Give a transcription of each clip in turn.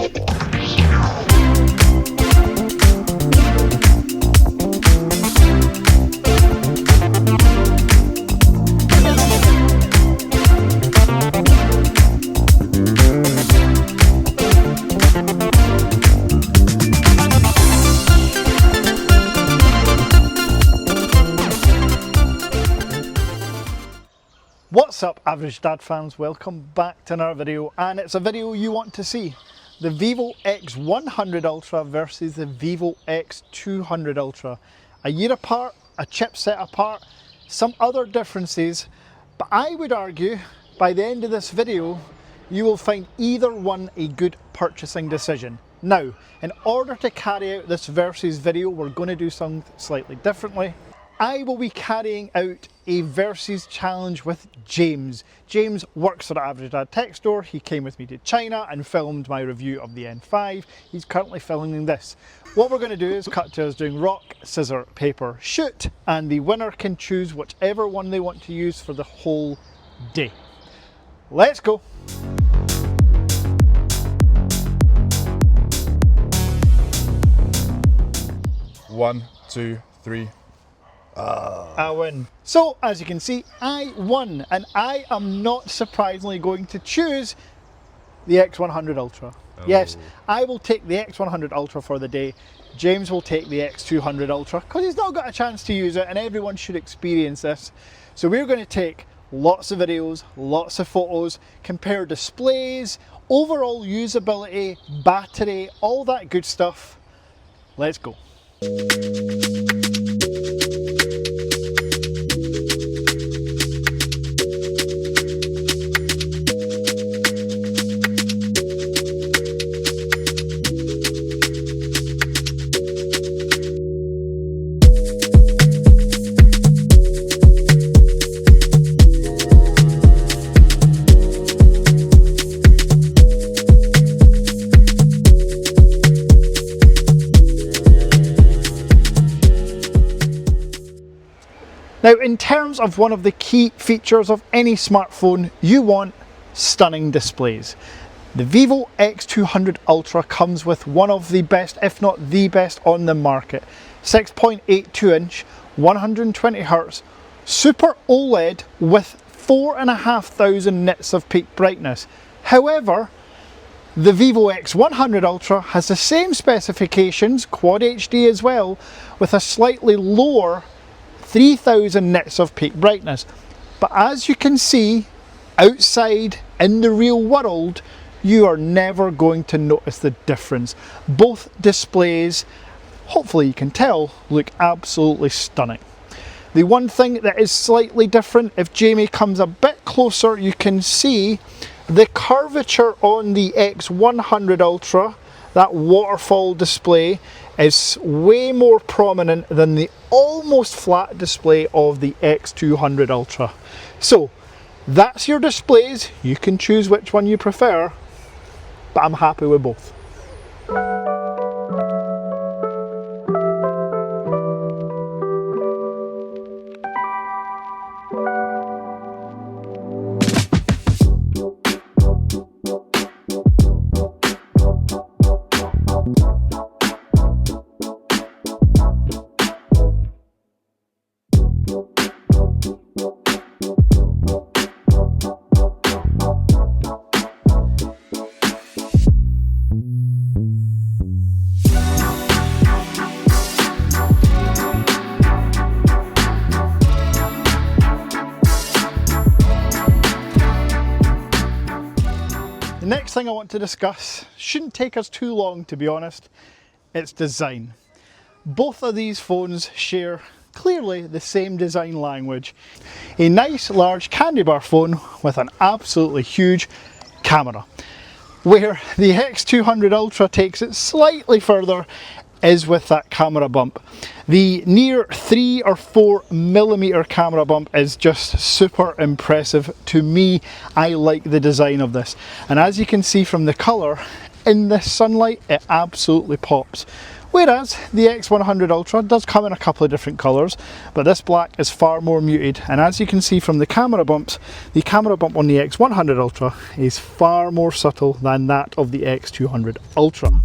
What's up, Average Dad fans? Welcome back to another video, and it's a video you want to see. The Vivo X100 Ultra versus the Vivo X200 Ultra. A year apart, a chipset apart, some other differences, but I would argue by the end of this video you will find either one a good purchasing decision. Now, in order to carry out this versus video, we're going to do something slightly differently. I will be carrying out a versus challenge with James. James works for the Average Dad Tech Store. He came with me to China and filmed my review of the N5. He's currently filming this. What we're going to do is cut to us doing rock, scissor, paper, shoot, and the winner can choose whichever one they want to use for the whole day. Let's go. One, two, three. I win. So as you can see, I won, and I am not surprisingly going to choose the X100 Ultra. Oh. Yes, I will take the X100 Ultra for the day. James will take the X200 Ultra because he's not got a chance to use it, and everyone should experience this. So we're going to take lots of videos, lots of photos, compare displays, overall usability, battery, all that good stuff. Let's go. Now, in terms of one of the key features of any smartphone, you want stunning displays. The Vivo X200 Ultra comes with one of the best, if not the best on the market. 6.82 inch, 120Hz, Super OLED with 4,500 nits of peak brightness. However, the Vivo X100 Ultra has the same specifications, Quad HD as well, with a slightly lower 3,000 nits of peak brightness. But as you can see, outside in the real world, you are never going to notice the difference. Both displays, hopefully you can tell, look absolutely stunning. The one thing that is slightly different, if Jamie comes a bit closer, you can see the curvature on the X100 Ultra, that waterfall display, is way more prominent than the almost flat display of the X200 Ultra. So that's your displays. You can choose which one you prefer, but I'm happy with both. The next thing I want to discuss shouldn't take us too long, to be honest. It's design. Both of these phones share clearly the same design language. A nice large candy bar phone with an absolutely huge camera. Where the X200 Ultra takes it slightly further is with that camera bump. The near 3 or 4 millimeter camera bump is just super impressive to me. I like the design of this, and as you can see from the color in this sunlight, it absolutely pops. Whereas the X100 Ultra does come in a couple of different colours, but this black is far more muted, and as you can see from the camera bumps, the camera bump on the X100 Ultra is far more subtle than that of the X200 Ultra.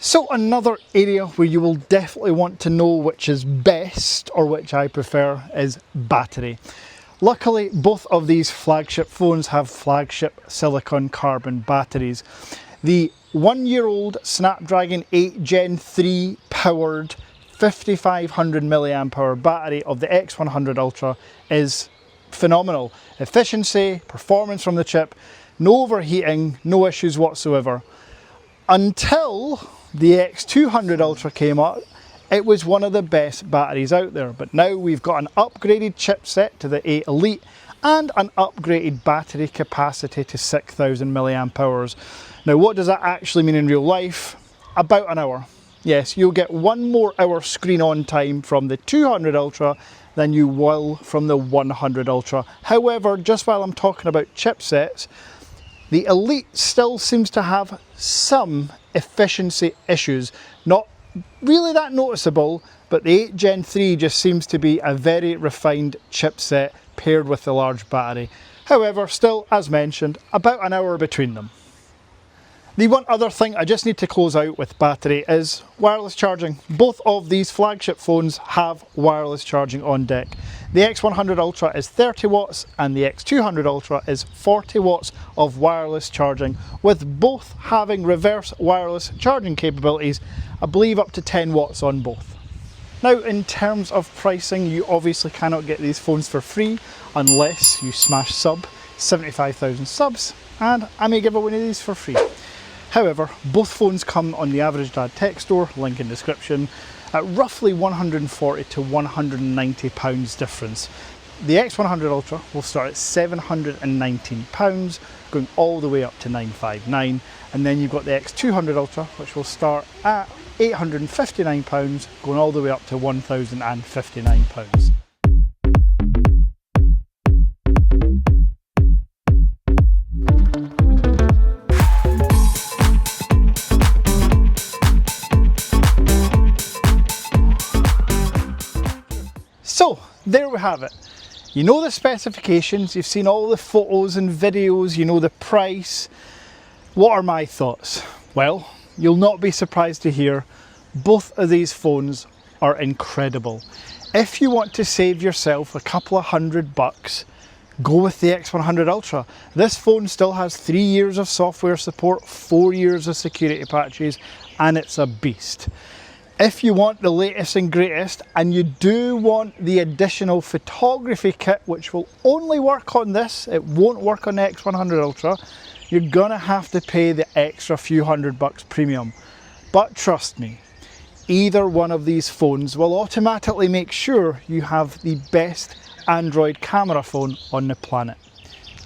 So another area where you will definitely want to know which is best, or which I prefer, is battery. Luckily, both of these flagship phones have flagship silicon carbon batteries. The 1-year-old Snapdragon 8 Gen 3 powered 5500 mAh battery of the X100 Ultra is phenomenal. Efficiency, performance from the chip, no overheating, no issues whatsoever. Until the X200 Ultra came out, it was one of the best batteries out there, but now we've got an upgraded chipset to the 8 Elite and an upgraded battery capacity to 6000 mAh. Now what does that actually mean in real life? About an hour. Yes, you'll get 1 more hour screen on time from the 200 Ultra than you will from the 100 Ultra. However, just while I'm talking about chipsets, the Elite still seems to have some efficiency issues. Not really that noticeable, but the 8 Gen 3 just seems to be a very refined chipset paired with the large battery. However, still, as mentioned, about an hour between them. The one other thing I just need to close out with battery is wireless charging. Both of these flagship phones have wireless charging on deck. The X100 Ultra is 30 watts and the X200 Ultra is 40 watts of wireless charging, with both having reverse wireless charging capabilities, I believe up to 10 watts on both. Now, in terms of pricing, you obviously cannot get these phones for free unless you smash 75,000 subs, and I may give away one of these for free. However, both phones come on the Average Dad Tech Store, link in description, at roughly £140 to £190 difference. The X100 Ultra will start at £719, going all the way up to £959, and then you've got the X200 Ultra, which will start at £859, going all the way up to £1,059. So there we have it. You know the specifications, you've seen all the photos and videos, you know the price. What are my thoughts? Well, you'll not be surprised to hear both of these phones are incredible. If you want to save yourself a couple of $100, go with the X100 Ultra. This phone still has 3 years of software support, 4 years of security patches, and it's a beast. If you want the latest and greatest, and you do want the additional photography kit, which will only work on this, it won't work on the X100 Ultra, you're gonna have to pay the extra few $100 premium. But trust me, either one of these phones will automatically make sure you have the best Android camera phone on the planet.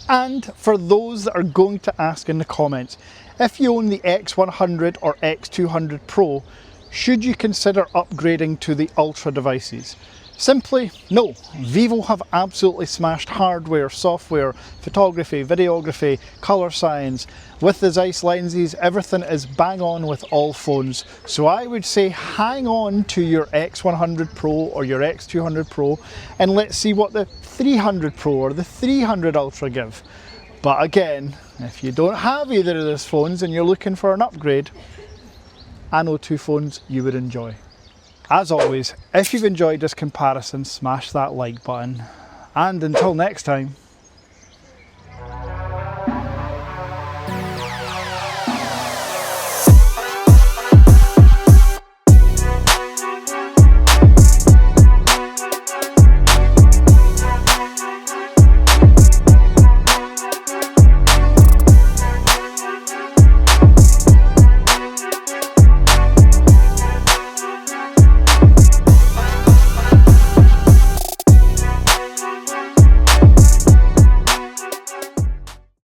And for those that are going to ask in the comments, if you own the X100 or X200 Pro, should you consider upgrading to the Ultra devices? Simply, no. Vivo have absolutely smashed hardware, software, photography, videography, colour science. With the Zeiss lenses, everything is bang on with all phones. So I would say hang on to your X100 Pro or your X200 Pro, and let's see what the 300 Pro or the 300 Ultra give. But again, if you don't have either of those phones and you're looking for an upgrade, I know 2 phones you would enjoy. As always, if you've enjoyed this comparison, smash that like button. And until next time,